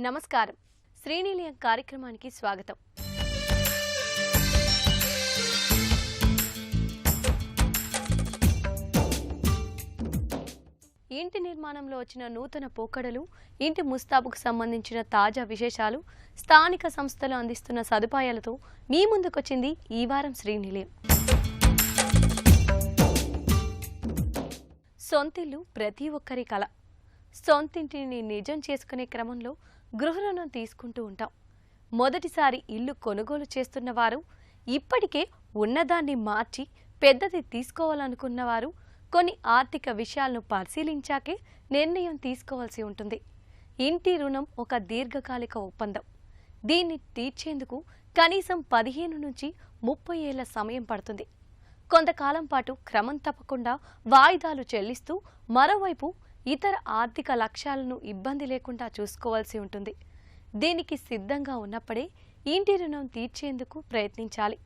నమస్కారం. శ్రీనిలయం కార్యక్రమానికి స్వాగతం. ఇంటి నిర్మాణంలో వచ్చిన నూతన పోకడలు, ఇంటి ముస్తాబుకు సంబంధించిన తాజా విశేషాలు, స్థానిక సంస్థలు అందిస్తున్న సదుపాయాలతో మీ ముందుకొచ్చింది ఈ వారం శ్రీనిలయం. సొంతిల్లు ప్రతి ఒక్కరి కల. సొంతింటిని నిజం చేసుకునే క్రమంలో గృహ రుణం తీసుకుంటూ ఉంటాం. మొదటిసారి ఇల్లు కొనుగోలు చేస్తున్న వారు, ఇప్పటికే ఉన్నదాన్ని మార్చి పెద్దది తీసుకోవాలనుకున్నవారు కొన్ని ఆర్థిక విషయాలను పరిశీలించాకే నిర్ణయం తీసుకోవాల్సి ఉంటుంది. ఇంటి రుణం ఒక దీర్ఘకాలిక ఒప్పందం. దీన్ని తీర్చేందుకు కనీసం 15 నుంచి 30 ఏళ్ల సమయం పడుతుంది. కొంతకాలం పాటు క్రమం తప్పకుండా వాయిదాలు చెల్లిస్తూ, మరోవైపు ఇతర ఆర్థిక లక్ష్యాలను ఇబ్బంది లేకుండా చూసుకోవాల్సి ఉంటుంది. దీనికి సిద్ధంగా ఉన్నప్పుడే ఇంటి రుణం తీర్చేందుకు ప్రయత్నించాలి.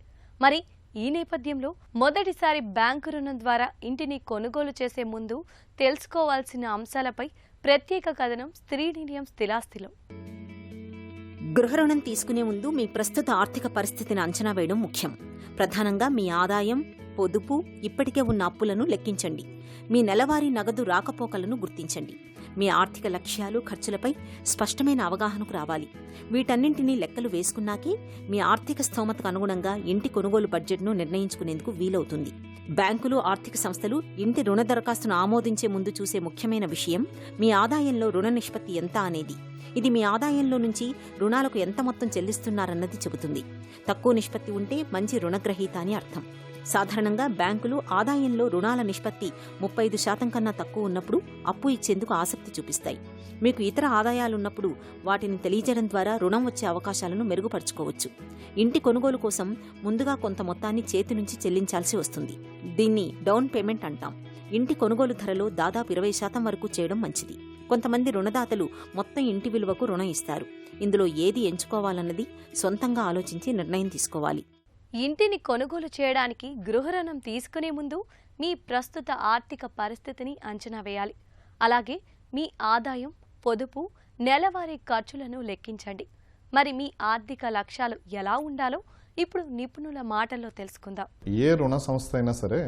మరి ఈ నేపథ్యంలో మొదటిసారి బ్యాంకు రుణం ద్వారా ఇంటిని కొనుగోలు చేసే ముందు తెలుసుకోవాల్సిన అంశాలపై ప్రత్యేక కథనం శ్రీనిలయం స్థిరాస్తిలో. గృహ రుణం తీసుకునే ముందు మీ ప్రస్తుత ఆర్థిక పరిస్థితిని అంచనా వేయడం ముఖ్యం. ప్రధానంగా మీ ఆదాయం, పొదుపు, ఇప్పటికే ఉన్న అప్పులను లెక్కించండి. మీ నెలవారీ నగదు రాకపోకలను గుర్తించండి. మీ ఆర్థిక లక్ష్యాలు, ఖర్చులపై స్పష్టమైన అవగాహనకు రావాలి. వీటన్నింటినీ లెక్కలు వేసుకున్నాకే మీ ఆర్థిక స్థోమతకు అనుగుణంగా ఇంటి కొనుగోలు బడ్జెట్ను నిర్ణయించుకునేందుకు వీలవుతుంది. బ్యాంకులు, ఆర్థిక సంస్థలు ఇంటి రుణ దరఖాస్తును ఆమోదించే ముందు చూసే ముఖ్యమైన విషయం మీ ఆదాయంలో రుణ నిష్పత్తి ఎంత అనేది. ఇది మీ ఆదాయంలో నుంచి రుణాలకు ఎంత మొత్తం చెల్లిస్తున్నారన్నది చెబుతుంది. తక్కువ నిష్పత్తి ఉంటే మంచి రుణగ్రహీత అని అర్థం. సాధారణంగా బ్యాంకులు ఆదాయంలో రుణాల నిష్పత్తి 35% కన్నా తక్కువ ఉన్నప్పుడు అప్పు ఇచ్చేందుకు ఆసక్తి చూపిస్తాయి. మీకు ఇతర ఆదాయాలున్నప్పుడు వాటిని తెలియజేయడం ద్వారా రుణం వచ్చే అవకాశాలను మెరుగుపరుచుకోవచ్చు. ఇంటి కొనుగోలు కోసం ముందుగా కొంత మొత్తాన్ని చేతి నుంచి చెల్లించాల్సి వస్తుంది. దీన్ని డౌన్ పేమెంట్ అంటాం. ఇంటి కొనుగోలు ధరలో దాదాపు 20% వరకు చేయడం మంచిది. కొంతమంది రుణదాతలు మొత్తం ఇంటి విలువకు రుణం ఇస్తారు. ఇందులో ఏది ఎంచుకోవాలన్నది సొంతంగా ఆలోచించి నిర్ణయం తీసుకోవాలి. ఇంటిని కొనుగోలు చేయడానికి గృహ రుణం తీసుకునే ముందు మీ ప్రస్తుత ఆర్థిక పరిస్థితిని అంచనా వేయాలి. అలాగే మీ ఆదాయం, పొదుపు, నెలవారీ ఖర్చులను లెక్కించండి. మరి మీ ఆర్థిక లక్ష్యాలు ఎలా ఉండాలో ఇప్పుడు నిపుణుల మాటల్లో తెలుసుకుందాం. ఏ రుణ సంస్థ అయినా సరే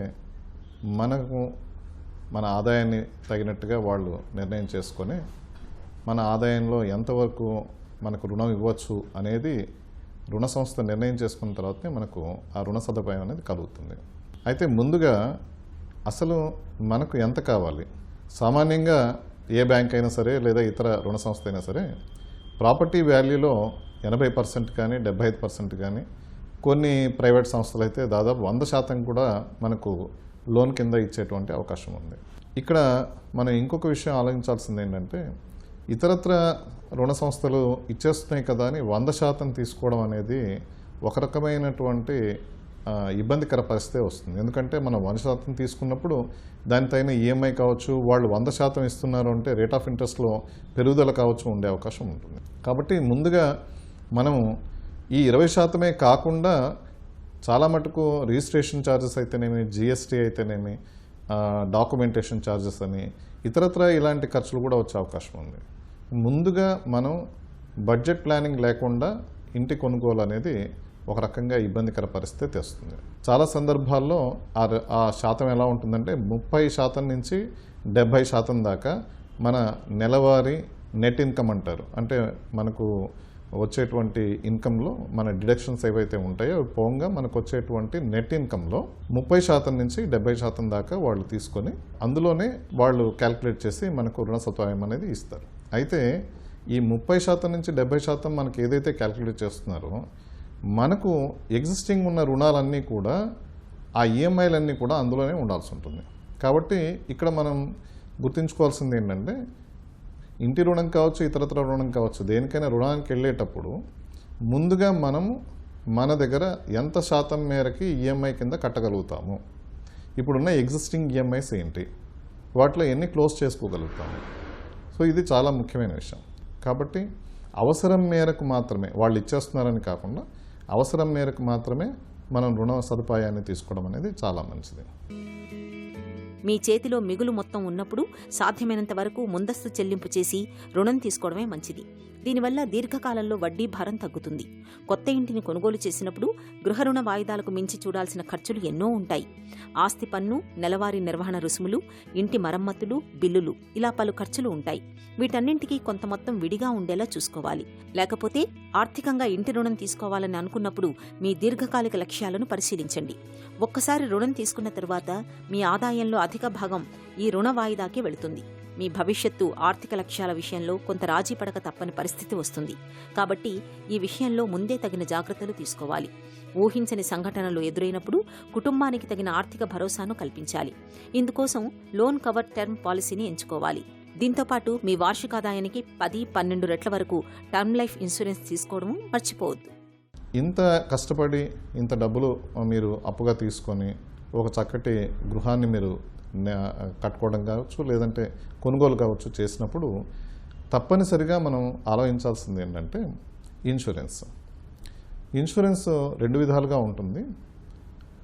మన ఆదాయాన్ని తగినట్టుగా వాళ్ళు నిర్ణయం చేసుకొని మన ఆదాయంలో ఎంతవరకు మనకు రుణం ఇవ్వచ్చు అనేది రుణ సంస్థ నిర్ణయం చేసుకున్న తర్వాతనే మనకు ఆ రుణ సదుపాయం అనేది కలుగుతుంది. అయితే ముందుగా అసలు మనకు ఎంత కావాలి? సామాన్యంగా ఏ బ్యాంక్ అయినా సరే లేదా ఇతర రుణ సంస్థ అయినా సరే ప్రాపర్టీ వాల్యూలో 80% కానీ 75% కానీ, కొన్ని ప్రైవేట్ సంస్థలు అయితే దాదాపు 100% కూడా మనకు లోన్ కింద ఇచ్చేటువంటి అవకాశం ఉంది. ఇక్కడ మనం ఇంకొక విషయం ఆలోచించాల్సింది ఏంటంటే, ఇతరత్ర రుణ సంస్థలు ఇచ్చేస్తున్నాయి కదా అని 100% తీసుకోవడం అనేది ఒక రకమైనటువంటి ఇబ్బందికర పరిస్థితే వస్తుంది. ఎందుకంటే మనం 100% తీసుకున్నప్పుడు దానిపైన ఈఎంఐ కావచ్చు, వాళ్ళు 100% ఇస్తున్నారు అంటే రేట్ ఆఫ్ ఇంట్రెస్ట్లో పెరుగుదల కావచ్చు ఉండే అవకాశం ఉంటుంది. కాబట్టి ముందుగా మనం ఈ 20% కాకుండా చాలా మటుకు రిజిస్ట్రేషన్ ఛార్జెస్ అయితేనేమి, జిఎస్టీ అయితేనేమి, డాక్యుమెంటేషన్ ఛార్జెస్ అని ఇతరత్ర ఇలాంటి ఖర్చులు కూడా వచ్చే అవకాశం ఉంది. ముందుగా మనం బడ్జెట్ ప్లానింగ్ లేకుండా ఇంటి కొనుగోలు అనేది ఒక రకంగా ఇబ్బందికర పరిస్థితి తెస్తుంది. చాలా సందర్భాల్లో ఆ శాతం ఎలా ఉంటుందంటే 30% నుంచి 70% దాకా మన నెలవారీ నెట్ ఇన్కమ్ అంటారు. అంటే మనకు వచ్చేటువంటి ఇన్కంలో మన డిడక్షన్స్ ఏవైతే ఉంటాయో అవి పోగా మనకు వచ్చేటువంటి నెట్ ఇన్కంలో 30% నుంచి 70% దాకా వాళ్ళు తీసుకొని అందులోనే వాళ్ళు క్యాల్కులేట్ చేసి మనకు రుణ సదుపాయం అనేది ఇస్తారు. అయితే ఈ 30% నుంచి 70% మనకు ఏదైతే క్యాల్కులేట్ చేస్తున్నారో మనకు ఎగ్జిస్టింగ్ ఉన్న రుణాలన్నీ కూడా, ఆ ఈఎంఐలన్నీ కూడా అందులోనే ఉండాల్సి ఉంటుంది. కాబట్టి ఇక్కడ మనం గుర్తుంచుకోవాల్సింది ఏంటంటే, ఇంటి రుణం కావచ్చు, ఇతరత్ర రుణం కావచ్చు, దేనికైనా రుణానికి వెళ్ళేటప్పుడు ముందుగా మనము మన దగ్గర ఎంత శాతం మేరకి ఈఎంఐ కింద కట్టగలుగుతాము, ఇప్పుడున్న ఎగ్జిస్టింగ్ ఈఎంఐస్ ఏంటి, వాటిలో ఎన్ని క్లోజ్ చేసుకోగలుగుతాము. సో ఇది చాలా ముఖ్యమైన విషయం. కాబట్టి అవసరం మేరకు మాత్రమే, వాళ్ళు ఇచ్చేస్తున్నారని కాకుండా అవసరం మేరకు మాత్రమే మనం రుణ సదుపాయాన్ని తీసుకోవడం అనేది చాలా మంచిది. మీ చేతిలో మిగులు మొత్తం ఉన్నప్పుడు సాధ్యమైనంత వరకు ముందస్తు చెల్లింపు చేసి రుణం తీసుకోవడమే మంచిది. దీనివల్ల దీర్ఘకాలంలో వడ్డీ భారం తగ్గుతుంది. కొత్త ఇంటిని కొనుగోలు చేసినప్పుడు గృహ రుణ వాయిదాలకు మించి చూడాల్సిన ఖర్చులు ఎన్నో ఉంటాయి. ఆస్తి పన్ను, నెలవారీ నిర్వహణ రుసుములు, ఇంటి మరమ్మతులు, బిల్లులు ఇలా పలు ఖర్చులు ఉంటాయి. వీటన్నింటికీ కొంత మొత్తం విడిగా ఉండేలా చూసుకోవాలి. లేకపోతే ఆర్థికంగా ఇంటి రుణం తీసుకోవాలని అనుకున్నప్పుడు మీ దీర్ఘకాలిక లక్ష్యాలను పరిశీలించండి. ఒక్కసారి రుణం తీసుకున్న తరువాత మీ ఆదాయంలో అధిక భాగం ఈ రుణ వాయిదాకే వెళుతుంది. మీ భవిష్యత్తు ఆర్థిక లక్ష్యాల విషయంలో కొంత రాజీ పడక తప్పని పరిస్థితి వస్తుంది. కాబట్టి ఈ విషయంలో ముందే తగిన జాగ్రత్తలు తీసుకోవాలి. ఊహించని సంఘటనలు ఎదురైనప్పుడు కుటుంబానికి తగిన ఆర్థిక భరోసాను కల్పించాలి. ఇందుకోసం లోన్ కవర్ టర్మ్ పాలసీని ఎంచుకోవాలి. దీంతోపాటు మీ వార్షికాదాయానికి 10-12 రెట్ల వరకు టర్మ్ లైఫ్ ఇన్సూరెన్స్ తీసుకోవడం మర్చిపోవద్దు. ఇంత కష్టపడి ఇంత డబ్బులు మీరు అప్పుగా తీసుకొని ఒక చక్కటి గృహాన్ని మీరు కట్టుకోవడం కావచ్చు, లేదంటే కొనుగోలు కావచ్చు చేసినప్పుడు తప్పనిసరిగా మనం ఆలోచించాల్సింది ఏంటంటే ఇన్సూరెన్స్. ఇన్సూరెన్స్ 2 విధాలుగా ఉంటుంది.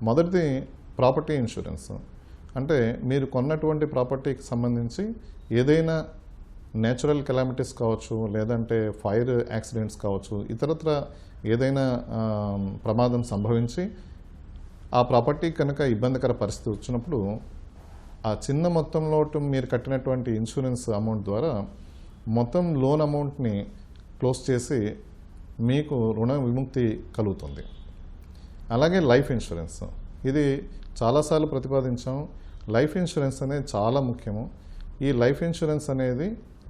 మొదటిది ప్రాపర్టీ ఇన్సూరెన్స్. అంటే మీరు కొన్నటువంటి ప్రాపర్టీకి సంబంధించి ఏదైనా నేచురల్ కెలామిటీస్ కావచ్చు, లేదంటే ఫైర్ యాక్సిడెంట్స్ కావచ్చు, ఇతరత్ర ఏదైనా ప్రమాదం సంభవించి ఆ ప్రాపర్టీ కనుక ఇబ్బందికర పరిస్థితి వచ్చినప్పుడు ఆ చిన్న మొత్తంలో మీరు కట్టినటువంటి ఇన్సూరెన్స్ అమౌంట్ ద్వారా మొత్తం లోన్ అమౌంట్ని క్లోజ్ చేసి మీకు రుణ విముక్తి కలుగుతుంది. అలాగే లైఫ్ ఇన్సూరెన్స్, ఇది చాలాసార్లు ప్రతిపాదించాం. లైఫ్ ఇన్సూరెన్స్ అనేది చాలా ముఖ్యము. ఈ లైఫ్ ఇన్సూరెన్స్ అనేది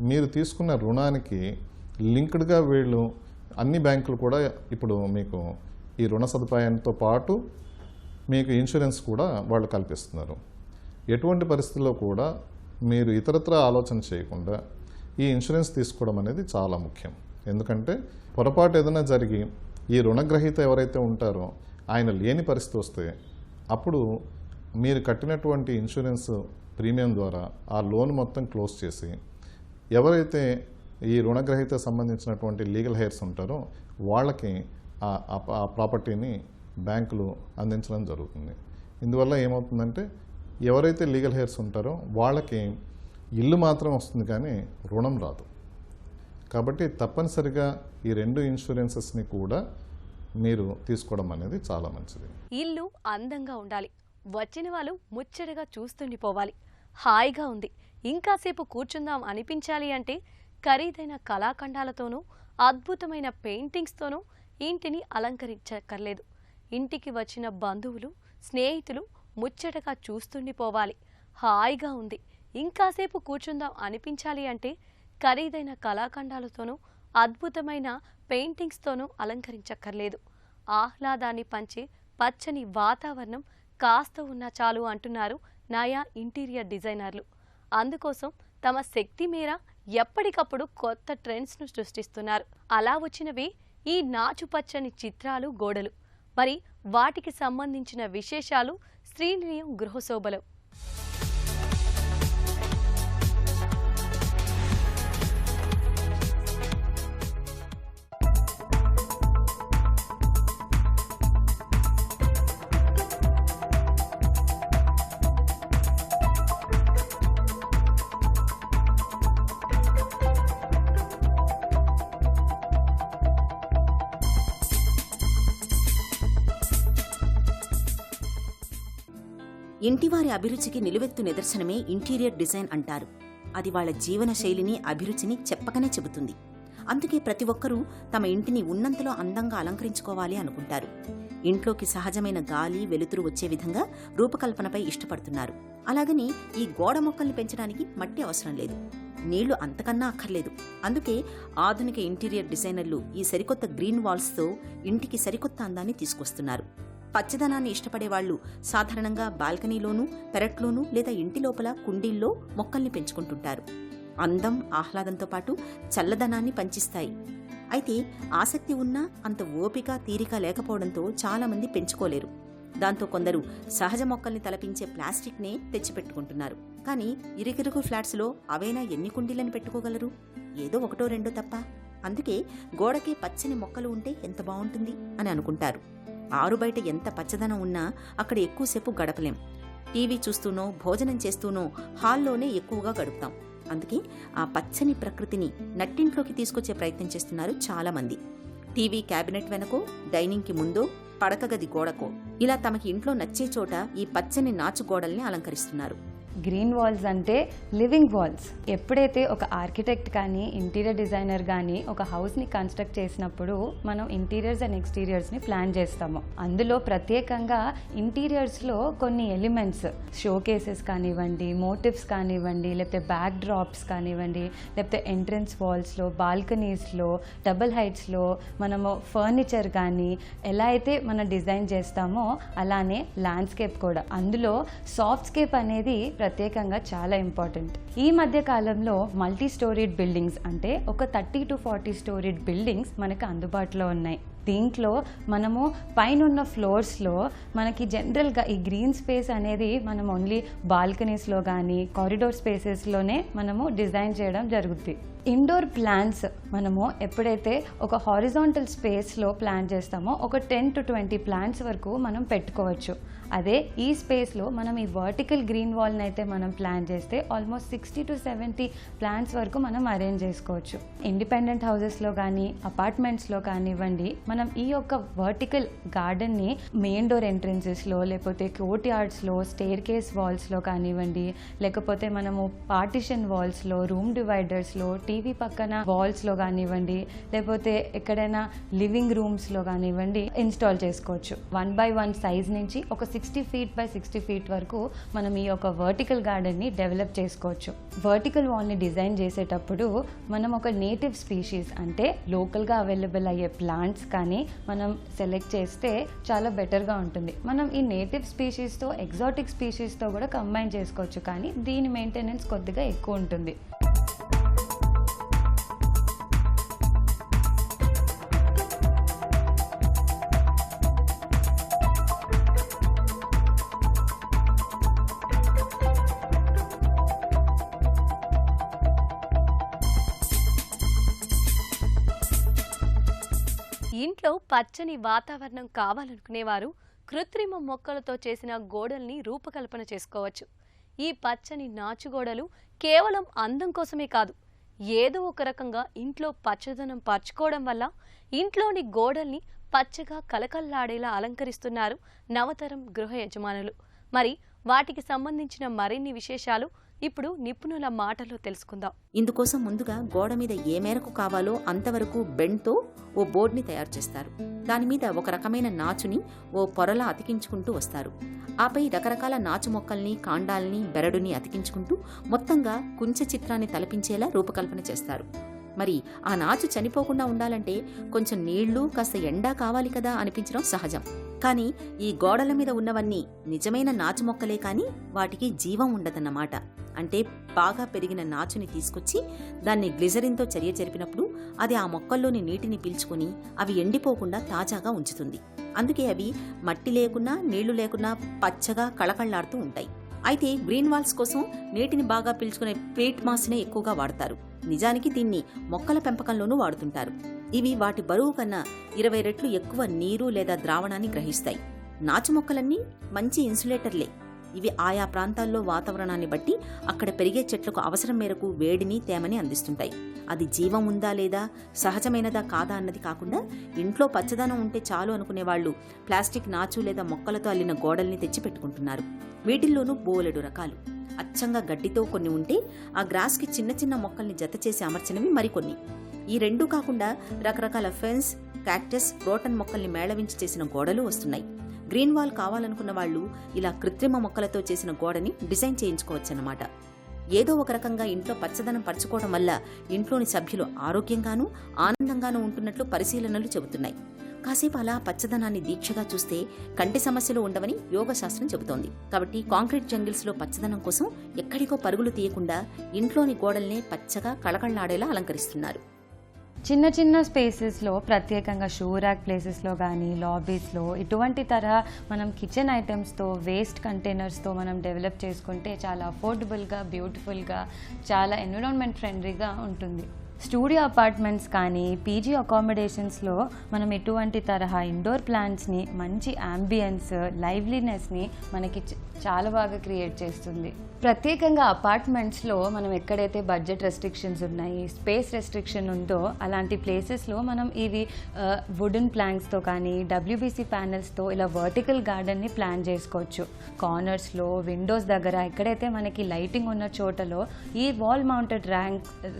మీరు తీసుకున్న రుణానికి లింక్డ్గా వీళ్ళు అన్ని బ్యాంకులు కూడా ఇప్పుడు మీకు ఈ రుణ సదుపాయంతో పాటు మీకు ఇన్సూరెన్స్ కూడా వాళ్ళు కల్పిస్తున్నారు. ఎటువంటి పరిస్థితుల్లో కూడా మీరు ఇతరత్ర ఆలోచన చేయకుండా ఈ ఇన్సూరెన్స్ తీసుకోవడం అనేది చాలా ముఖ్యం. ఎందుకంటే పొరపాటు ఏదైనా జరిగి ఈ రుణగ్రహీత ఎవరైతే ఉంటారో ఆయన లేని పరిస్థితి వస్తే అప్పుడు మీరు కట్టినటువంటి ఇన్సూరెన్స్ ప్రీమియం ద్వారా ఆ లోన్ మొత్తం క్లోజ్ చేసి ఎవరైతే ఈ రుణగ్రహీత సంబంధించినటువంటి లీగల్ హెయిర్స్ ఉంటారో వాళ్ళకి ఆ ప్రాపర్టీని బ్యాంకులు అందించడం జరుగుతుంది. ఇందువల్ల ఏమవుతుందంటే ఎవరైతే లీగల్ హెయిర్స్ ఉంటారో వాళ్ళకి ఇల్లు మాత్రం వస్తుంది కానీ రుణం రాదు. కాబట్టి తప్పనిసరిగా ఈ 2 ఇన్సూరెన్సెస్ని కూడా మీరు తీసుకోవడం అనేది చాలా మంచిది. ఇల్లు అందంగా ఉండాలి, వచ్చిన వాళ్ళు ముచ్చటగా చూస్తుండిపోవాలి, హాయిగా ఉంది, ఇంకాసేపు కూర్చుందాం అనిపించాలి అంటే ఖరీదైన కళాఖండాలతోనూ అద్భుతమైన పెయింటింగ్స్తోనూ ఇంటిని అలంకరించక్కర్లేదు. ఇంటికి వచ్చిన బంధువులు, స్నేహితులు ముచ్చటగా చూస్తుండిపోవాలి, హాయిగా ఉంది, ఇంకాసేపు కూర్చుందాం అనిపించాలి అంటే ఖరీదైన కళాఖండాలతోనూ అద్భుతమైన పెయింటింగ్స్తోనూ అలంకరించక్కర్లేదు. ఆహ్లాదాన్ని పంచే పచ్చని వాతావరణం కాస్త ఉన్నా చాలు అంటున్నారు నయా ఇంటీరియర్ డిజైనర్లు. అందుకోసం తమ శక్తి మేర ఎప్పటికప్పుడు కొత్త ట్రెండ్స్ను సృష్టిస్తున్నారు. అలా వచ్చినవే ఈ నాచుపచ్చని చిత్రాలు, గోడలు. మరి వాటికి సంబంధించిన విశేషాలు శ్రీనిలయం గృహశోభలో. ఇంటివారి అభిరుచికి నిలువెత్తు నిదర్శనమే ఇంటీరియర్ డిజైన్ అంటారు. అది వాళ్ళ జీవన శైలిని, అభిరుచిని చెప్పకనే చెబుతుంది. అందుకే ప్రతి ఒక్కరూ తమ ఇంటిని ఉన్నంతలో అందంగా అలంకరించుకోవాలి అనుకుంటారు. ఇంట్లోకి సహజమైన గాలి, వెలుతురు వచ్చే విధంగా రూపకల్పనపై ఇష్టపడుతున్నారు. అలాగని ఈ గోడ మొక్కల్ని పెంచడానికి మట్టి అవసరం లేదు, నీళ్లు అంతకన్నా అక్కర్లేదు. అందుకే ఆధునిక ఇంటీరియర్ డిజైనర్లు ఈ సరికొత్త గ్రీన్ వాల్స్తో ఇంటికి సరికొత్త అందాన్ని తీసుకొస్తున్నారు. పచ్చదనాన్ని ఇష్టపడేవాళ్లు సాధారణంగా బాల్కనీలోనూ, పెరట్లోనూ లేదా ఇంటి లోపల కుండీల్లో మొక్కల్ని పెంచుకుంటుంటారు. అందం, ఆహ్లాదంతో పాటు చల్లదనాన్ని పంచిస్తాయి. అయితే ఆసక్తి ఉన్నా అంత ఓపిక, తీరిక లేకపోవడంతో చాలామంది పెంచుకోలేరు. దాంతో కొందరు సహజ మొక్కల్ని తలపించే ప్లాస్టిక్నే తెచ్చిపెట్టుకుంటున్నారు. కానీ ఇరుకిరుకు ఫ్లాట్స్లో అవైనా ఎన్ని కుండీలను పెట్టుకోగలరు? ఏదో 1-2 తప్ప. అందుకే గోడకి పచ్చని మొక్కలు ఉంటే ఎంత బాగుంటుంది అని అనుకుంటారు. ఆరు బయట ఎంత పచ్చదనం ఉన్నా అక్కడ ఎక్కువసేపు గడపలేం. టీవీ చూస్తూనో, భోజనం చేస్తూనో హాల్లోనే ఎక్కువగా గడుపుతాం. అందుకే ఆ పచ్చని ప్రకృతిని నట్టింట్లోకి తీసుకొచ్చే ప్రయత్నం చేస్తున్నారు చాలామంది. టీవీ క్యాబినెట్ వెనకో, డైనింగ్కి ముందో, పడక గది గోడకో ఇలా తమకి ఇంట్లో నచ్చే చోట ఈ పచ్చని నాచు గోడల్ని అలంకరిస్తున్నారు. గ్రీన్ వాల్స్ అంటే లివింగ్ వాల్స్. ఎప్పుడైతే ఒక ఆర్కిటెక్ట్ కానీ ఇంటీరియర్ డిజైనర్ కానీ ఒక హౌస్ని కన్స్ట్రక్ట్ చేసినప్పుడు మనం ఇంటీరియర్స్ అండ్ ఎక్స్టీరియర్స్ని ప్లాన్ చేస్తాము. అందులో ప్రత్యేకంగా ఇంటీరియర్స్లో కొన్ని ఎలిమెంట్స్, షో కేసెస్ కానివ్వండి, మోటివ్స్ కానివ్వండి, లేకపోతే బ్యాక్ డ్రాప్స్ కానివ్వండి, లేకపోతే ఎంట్రన్స్ వాల్స్లో, బాల్కనీస్లో, డబుల్ హైట్స్లో మనము ఫర్నిచర్ కానీ ఎలా అయితే మనం డిజైన్ చేస్తామో అలానే ల్యాండ్స్కేప్ కూడా. అందులో సాఫ్ట్స్కేప్ అనేది ప్రత్యేకంగా చాలా ఇంపార్టెంట్. ఈ మధ్య కాలంలో మల్టీ స్టోరీడ్ బిల్డింగ్స్ అంటే ఒక 30 to 40 స్టోరీడ్ బిల్డింగ్స్ మనకు అందుబాటులో ఉన్నాయి. దీంట్లో మనము పైన ఉన్న ఫ్లోర్స్లో మనకి జనరల్గా ఈ గ్రీన్ స్పేస్ అనేది మనం ఓన్లీ బాల్కనీస్లో కానీ కారిడోర్ స్పేసెస్లోనే మనము డిజైన్ చేయడం జరుగుతుంది. ఇండోర్ ప్లాంట్స్ మనము ఎప్పుడైతే ఒక హారిజాంటల్ స్పేస్లో ప్లాన్ చేస్తామో ఒక 10 to 20 ప్లాంట్స్ వరకు మనం పెట్టుకోవచ్చు. అదే ఈ స్పేస్లో మనం ఈ వర్టికల్ గ్రీన్ వాల్ని అయితే మనం ప్లాన్ చేస్తే ఆల్మోస్ట్ 60 to 70 ప్లాంట్స్ వరకు మనం అరేంజ్ చేసుకోవచ్చు. ఇండిపెండెంట్ హౌసెస్లో కానీ అపార్ట్మెంట్స్లో కానివ్వండి మనం ఈ యొక్క వర్టికల్ గార్డెన్ని మెయిన్ డోర్ ఎంట్రన్సెస్లో, లేకపోతే కోర్ట్ యార్డ్స్లో, స్టేర్ కేస్ వాల్స్లో కానివ్వండి, లేకపోతే మనము పార్టిషన్ వాల్స్లో, రూమ్ డివైడర్స్లో, టీవీ పక్కన వాల్స్లో కానివ్వండి, లేకపోతే ఎక్కడైనా లివింగ్ రూమ్స్లో కానివ్వండి ఇన్స్టాల్ చేసుకోవచ్చు. 1x1 సైజ్ నుంచి ఒక 60 feet by 60 feet వరకు మనం ఈ యొక్క వర్టికల్ గార్డెన్ని డెవలప్ చేసుకోవచ్చు. వర్టికల్ వాల్ని డిజైన్ చేసేటప్పుడు మనం ఒక నేటివ్ స్పీషీస్ అంటే లోకల్గా అవైలబుల్ అయ్యే ప్లాంట్స్ కానీ మనం సెలెక్ట్ చేస్తే చాలా బెటర్గా ఉంటుంది. మనం ఈ నేటివ్ స్పీషీస్తో ఎగ్జాటిక్ స్పీషీస్తో కూడా కంబైన్ చేసుకోవచ్చు, కానీ దీని మెయింటెనెన్స్ కొద్దిగా ఎక్కువ ఉంటుంది. ఇంట్లో పచ్చని వాతావరణం కావాలనుకునేవారు కృత్రిమ మొక్కలతో చేసిన గోడల్ని రూపకల్పన చేసుకోవచ్చు. ఈ పచ్చని నాచుగోడలు కేవలం అందం కోసమే కాదు, ఏదో ఒక రకంగా ఇంట్లో పచ్చదనం పరచుకోవడం వల్ల ఇంట్లోని గోడల్ని పచ్చగా కలకల్లాడేలా అలంకరిస్తున్నారు నవతరం గృహ యజమానులు. మరి వాటికి సంబంధించిన మరిన్ని విశేషాలు ఇప్పుడు నిపుణుల మాటల్లో తెలుసుకుందాం. ఇందుకోసం ముందుగా గోడ మీద ఏ మేరకు కావాలో అంతవరకు బెండ్తో ఓ బోర్డ్ని తయారు చేస్తారు. దాని మీద ఒక రకమైన నాచుని ఓ పొరలా అతికించుకుంటూ వస్తారు. ఆపై రకరకాల నాచు మొక్కల్ని, కాండాల్ని, బెరడుని అతికించుకుంటూ మొత్తంగా కుంచె చిత్రాన్ని తలపించేలా రూపకల్పన చేస్తారు. మరి ఆ నాచు చనిపోకుండా ఉండాలంటే కొంచెం నీళ్లు, కాస్త ఎండా కావాలి కదా అనిపించడం సహజం. కానీ ఈ గోడల మీద ఉన్నవన్నీ నిజమైన నాచు మొక్కలే కానీ వాటికి జీవం ఉండదన్నమాట. అంటే బాగా పెరిగిన నాచుని తీసుకొచ్చి దాన్ని గ్లిజరిన్తో చర్య జరిపినప్పుడు అది ఆ మొక్కల్లోని నీటిని పీల్చుకుని అవి ఎండిపోకుండా తాజాగా ఉంచుతుంది. అందుకే అవి మట్టి లేకున్నా నీళ్లు లేకున్నా పచ్చగా కళకళ్లాడుతూ ఉంటాయి. అయితే గ్రీన్ వాల్స్ కోసం నీటిని బాగా పీల్చుకునే పీట్ మాస్నే ఎక్కువగా వాడతారు. నిజానికి దీన్ని మొక్కల పెంపకంలోనూ వాడుతుంటారు. ఇవి వాటి బరువు కన్నా 20 రెట్లు ఎక్కువ నీరు లేదా ద్రావణాన్ని గ్రహిస్తాయి. నాచు మొక్కలన్నీ మంచి ఇన్సులేటర్లే. ఇవి ఆయా ప్రాంతాల్లో వాతావరణాన్ని బట్టి అక్కడ పెరిగే చెట్లకు అవసరం మేరకు వేడిని, తేమని అందిస్తుంటాయి. అది జీవం ఉందా లేదా, సహజమైనదా కాదా అన్నది కాకుండా ఇంట్లో పచ్చదనం ఉంటే చాలు అనుకునే వాళ్ళు ప్లాస్టిక్ నాచు లేదా మొక్కలతో అల్లిన గోడల్ని తెచ్చిపెట్టుకుంటున్నారు. వీటిల్లోనూ బోలెడు రకాలు. అచ్చంగా గడ్డితో కొన్ని ఉంటే ఆ గ్రాస్కి చిన్న చిన్న మొక్కల్ని జత చేసి అమర్చినవి మరికొన్ని. ఈ రెండూ కాకుండా రకరకాల ఫెన్స్, క్యాక్టస్, క్రోటన్ మొక్కల్ని మేళవించి చేసిన గోడలు వస్తున్నాయి. గ్రీన్ వాల్ కావాలనుకున్న వాళ్ళు ఇలా కృత్రిమ మొక్కలతో చేసిన గోడని డిజైన్ చేయించుకోవచ్చన్నమాట. ఏదో ఒక రకంగా ఇంట్లో పచ్చదనం పరచుకోవడం వల్ల ఇంట్లోని సభ్యులు ఆరోగ్యంగానూ ఆనందంగానూ ఉంటున్నట్లు పరిశీలనలు చెబుతున్నాయి. కాసేపు అలా పచ్చదనాన్ని దీక్షగా చూస్తే కంటి సమస్యలు ఉండవని యోగ శాస్త్రం చెబుతోంది. కాబట్టి కాంక్రీట్ జంగిల్స్లో పచ్చదనం కోసం ఎక్కడికో పరుగులు తీయకుండా ఇంట్లోని గోడల్నే పచ్చగా కళకళ్లాడేలా అలంకరిస్తున్నారు. చిన్న చిన్న స్పేసెస్లో ప్రత్యేకంగా షూ ర్యాక్ ప్లేసెస్లో కానీ లాబీస్లో ఇటువంటి తరహా మనం కిచెన్ ఐటమ్స్తో, వేస్ట్ కంటైనర్స్తో మనం డెవలప్ చేసుకుంటే చాలా అఫోర్డబుల్గా, బ్యూటిఫుల్గా, చాలా ఎన్విరాన్మెంట్ ఫ్రెండ్లీగా ఉంటుంది. స్టూడియో అపార్ట్మెంట్స్ కానీ పీజీ అకామిడేషన్స్లో మనం ఎటువంటి తరహా ఇండోర్ ప్లాంట్స్ని, మంచి అంబియన్స్, లైవ్లీనెస్ని మనకి చాలా బాగా క్రియేట్ చేస్తుంది. ప్రత్యేకంగా అపార్ట్మెంట్స్లో మనం ఎక్కడైతే బడ్జెట్ రెస్ట్రిక్షన్స్ ఉన్నాయి, స్పేస్ రెస్ట్రిక్షన్ ఉందో అలాంటి ప్లేసెస్లో మనం ఇవి వుడెన్ ప్లాంక్స్తో కానీ WBC ప్యానెల్స్తో ఇలా వర్టికల్ గార్డెన్ని ప్లాన్ చేసుకోవచ్చు. కార్నర్స్లో, విండోస్ దగ్గర ఎక్కడైతే మనకి లైటింగ్ ఉన్న చోటలో ఈ వాల్ మౌంటెడ్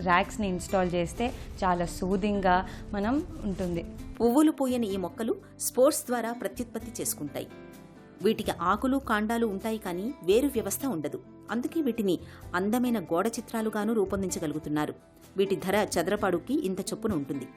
ర్యాక్స్ని ఇన్స్టాల్ చేస్తే చాలా సూదింగ్గా మనం ఉంటుంది. పువ్వులు పూయని ఈ మొక్కలు స్పోర్ట్స్ ద్వారా ప్రత్యుత్పత్తి చేసుకుంటాయి. వీటికి ఆకులు, కాండాలు ఉంటాయి కానీ వేరు వ్యవస్థ ఉండదు. అందుకే వీటిని అందమైన గోడ చిత్రాలుగాను రూపొందించగలుగుతున్నారు. వీటి ధర చదరపాడుకి ఇంత చొప్పున ఉంటుంది.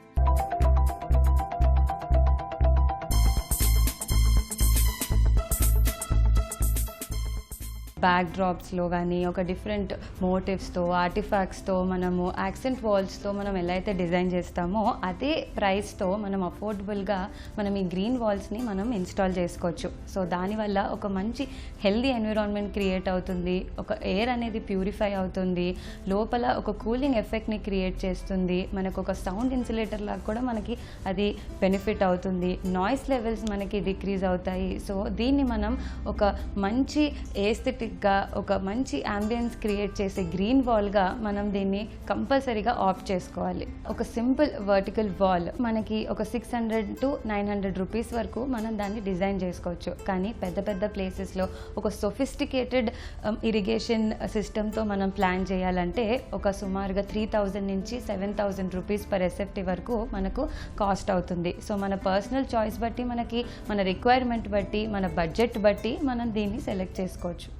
బ్యాక్ డ్రాప్స్లో కానీ ఒక డిఫరెంట్ మోటివ్స్తో, ఆర్టిఫాక్ట్స్తో, మనము యాక్సెంట్ వాల్స్తో మనం ఎలా అయితే డిజైన్ చేస్తామో అదే ప్రైస్తో మనం అఫోర్డబుల్గా మనం ఈ గ్రీన్ వాల్స్ని మనం ఇన్స్టాల్ చేసుకోవచ్చు. సో దానివల్ల ఒక మంచి హెల్దీ ఎన్విరాన్మెంట్ క్రియేట్ అవుతుంది, ఒక ఎయిర్ అనేది ప్యూరిఫై అవుతుంది, లోపల ఒక కూలింగ్ ఎఫెక్ట్ని క్రియేట్ చేస్తుంది, మనకు ఒక సౌండ్ ఇన్సులేటర్ లాగా కూడా మనకి అది బెనిఫిట్ అవుతుంది, నాయిస్ లెవెల్స్ మనకి డిక్రీజ్ అవుతాయి. సో దీన్ని మనం ఒక మంచి ఏస్థెటిక్ ఒక మంచి అంబియన్స్ క్రియేట్ చేసే గ్రీన్ వాల్గా మనం దీన్ని కంపల్సరీగా ఆఫ్ చేసుకోవాలి. ఒక సింపుల్ వర్టికల్ వాల్ మనకి ఒక 600 to 900 రూపీస్ వరకు మనం దాన్ని డిజైన్ చేసుకోవచ్చు. కానీ పెద్ద పెద్ద ప్లేసెస్లో ఒక సొఫిస్టికేటెడ్ ఇరిగేషన్ సిస్టమ్తో మనం ప్లాన్ చేయాలంటే ఒక సుమారుగా 3000 నుంచి 7000 రూపీస్ పర్ SFT వరకు మనకు కాస్ట్ అవుతుంది. సో మన పర్సనల్ చాయిస్ బట్టి, మనకి మన రిక్వైర్మెంట్ బట్టి, మన బడ్జెట్ బట్టి మనం దీన్ని సెలెక్ట్ చేసుకోవచ్చు.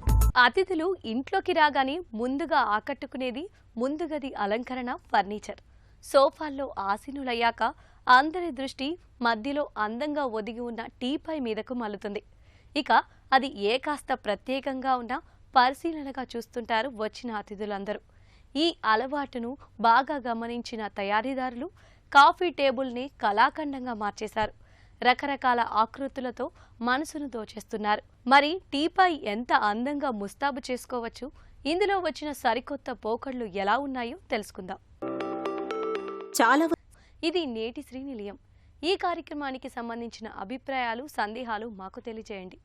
అతిథులు ఇంట్లోకి రాగానే ముందుగా ఆకట్టుకునేది ముందు గది అలంకరణ, ఫర్నిచర్. సోఫాల్లో ఆసీనులయ్యాక అందరి దృష్టి మధ్యలో అందంగా ఒదిగి ఉన్న టీపై మీదకు మల్లుతుంది. ఇక అది ఏ కాస్త ప్రత్యేకంగా ఉన్న పరిశీలనగా చూస్తుంటారు వచ్చిన అతిథులందరూ. ఈ అలవాటును బాగా గమనించిన తయారీదారులు కాఫీ టేబుల్ని కళాఖండంగా మార్చేశారు. రకరకాల ఆకృతులతో మనసును దోచేస్తున్నారు. మరి టీపై ఎంత అందంగా ముస్తాబు చేసుకోవచ్చు, ఇందులో వచ్చిన సరికొత్త పోకళ్లు ఎలా ఉన్నాయో తెలుసుకుందాం. ఇది నేటి శ్రీనిలయం. ఈ కార్యక్రమానికి సంబంధించిన అభిప్రాయాలు, సందేహాలు మాకు తెలియజేయండి.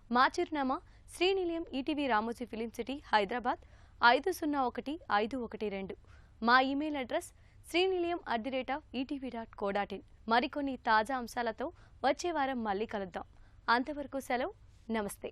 మా చిరునామా శ్రీనిలయం, ఈటీవీ రామోజీ ఫిలిం సిటీ, హైదరాబాద్ 501512. మా ఇమెయిల్ అడ్రస్ srinilayam@etv.co.in. మరికొన్ని తాజా అంశాలతో వచ్చే వారం మళ్ళీ కలుద్దాం. అంతవరకు సెలవు. నమస్తే.